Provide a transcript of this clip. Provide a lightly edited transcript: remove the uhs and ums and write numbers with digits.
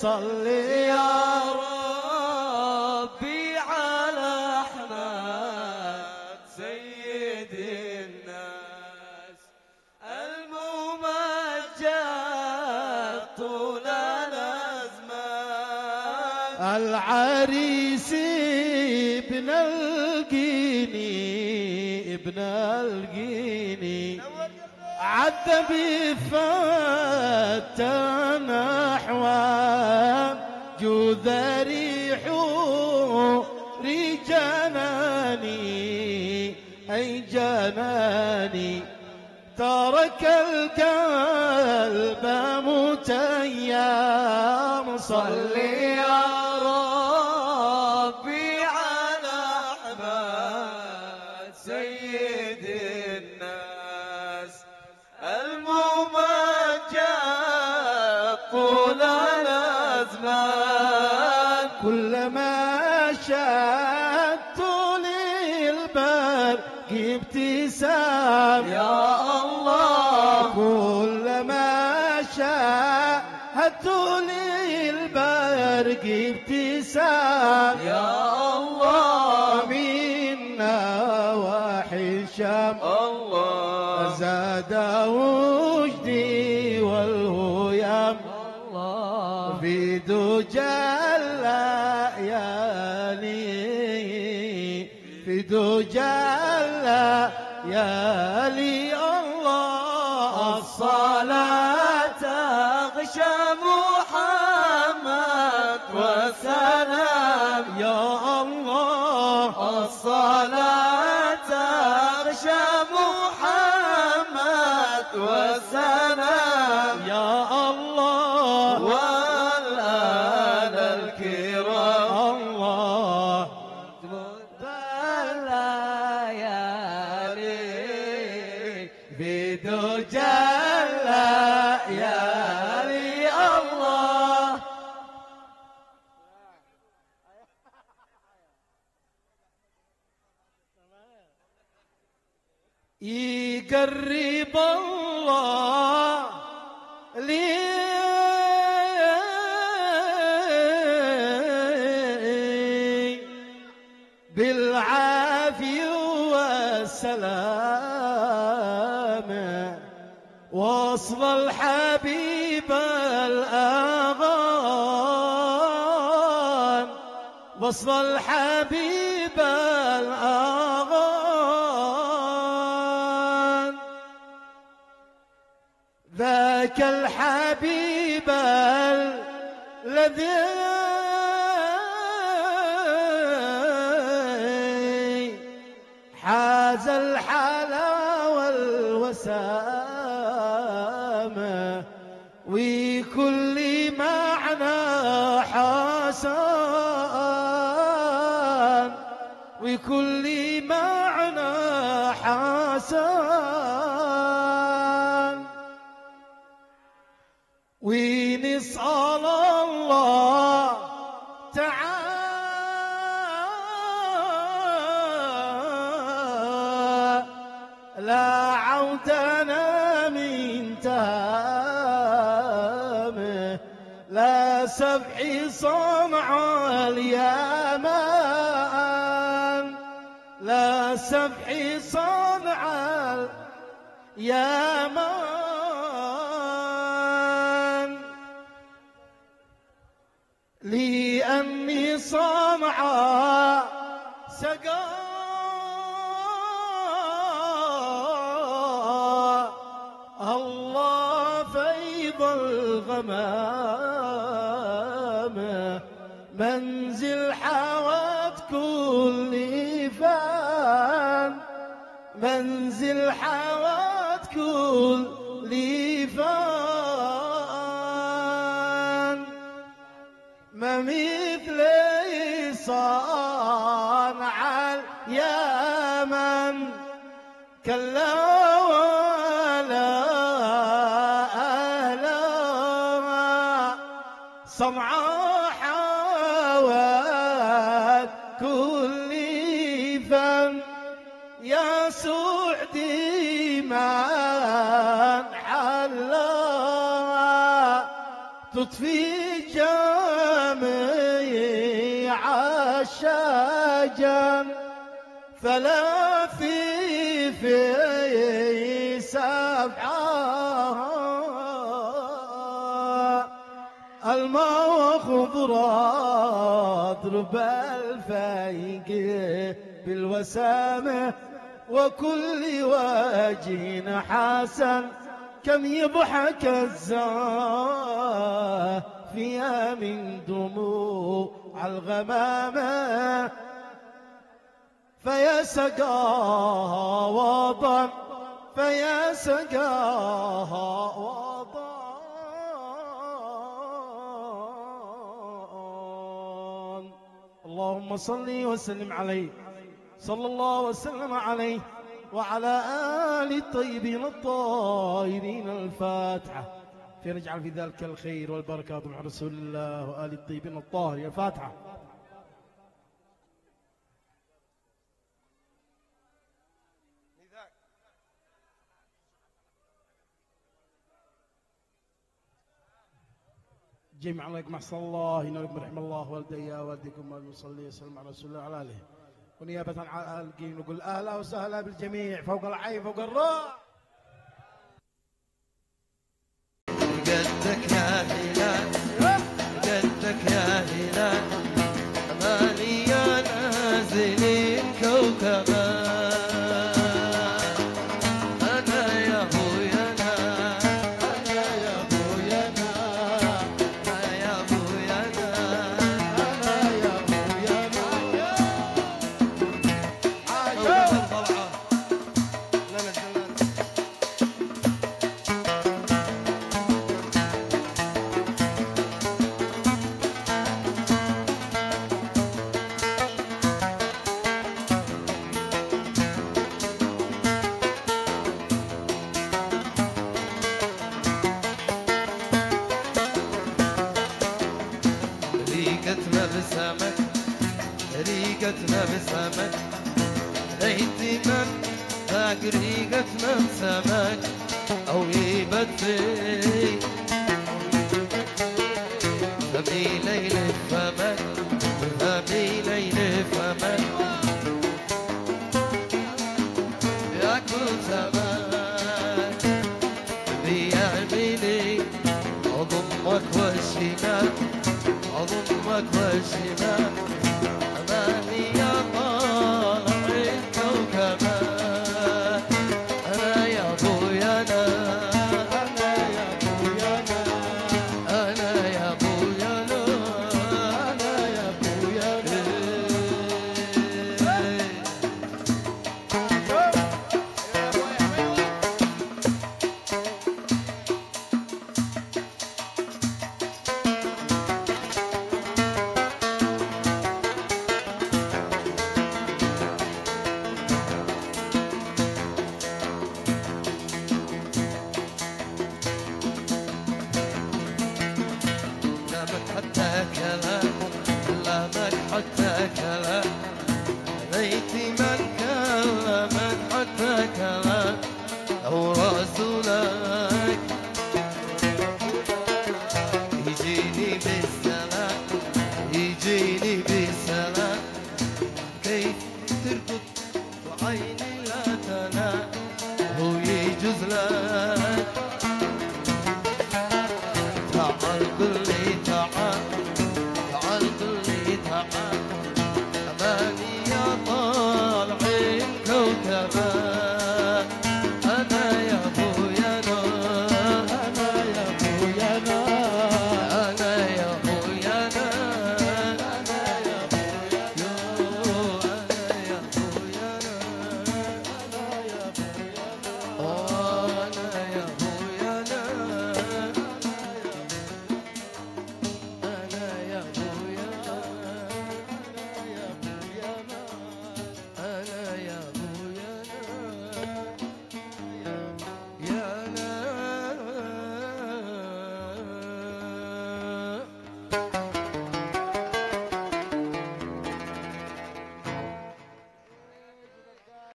صل يا ربي على أحمد سيد الناس الممجد طول الأزمان العريس ابن القيني عد بفتى نحو جذري حوري جناني أي جناني ترك القلب متيم صل يا ربي على أحمد سيد الناس الممجد طول الأزمان كلما شدت للبرق ابتسام يا الله كلما شاهدت للبرق ابتسام يا الله من نواحي الشام الله زاد وجدي والهيام الله في دجى الليالي في دجى الليالي الله الصلاة تغشى محمد والسلام يا الله الصلاة تغشى محمد والسلام يا الله والآل الكرام الله بالليالي بدجى الليالي الله يقرب الله لي بالعافية والسلام وصل الحبيب الأغان وصل الحبيب الأغان ذاك الحبيب الذي حاز الحلاوة والوسامة وكل معنى حسن وكل معنى حسن ونسأل الله لا عودنا من تهامه لا سبح صنع اليمان لا سبح صنع اليمان لأني صنعا سقى الله فيض الغمام منزل حوت كل فان منزل حوت كل فان ما مثلي صانع اليمن كلا صنعاء حوت كل فن يا سعدي من حلا تطفي جميع الشجن فلا في سبعة الماء خضرا اضرب الفيق بالوسامة وكل وجه حسن كم يضحك الزافية من دموع الغمامة فيا سقاها وطن فيا سقاها وطن اللهم صل وسلم عليه صلى الله وسلم عليه وعلى آل الطيبين الطاهرين. الفاتحة. فنجعل في ذلك الخير والبركات مع رسول الله وآل الطيبين الطاهرين. الفاتحة. جميع عليك محصى الله ينالكم رحم الله والديا والديكم والمصلي وسلم على رسول الله وعلى آله. ونيابة عن القين نقول أهلا وسهلا بالجميع فوق العين فوق الراس. قدك يا هلال قدك يا هلال أماني يا نازلين كوكبا ريقتنا بسمك ليتي من ذاك ريقتنا بسمك أو يبت في فمي ليل فمك فمي ليل فمك ياكل سمك بيعملي أضمك والشمال أضمك والشمال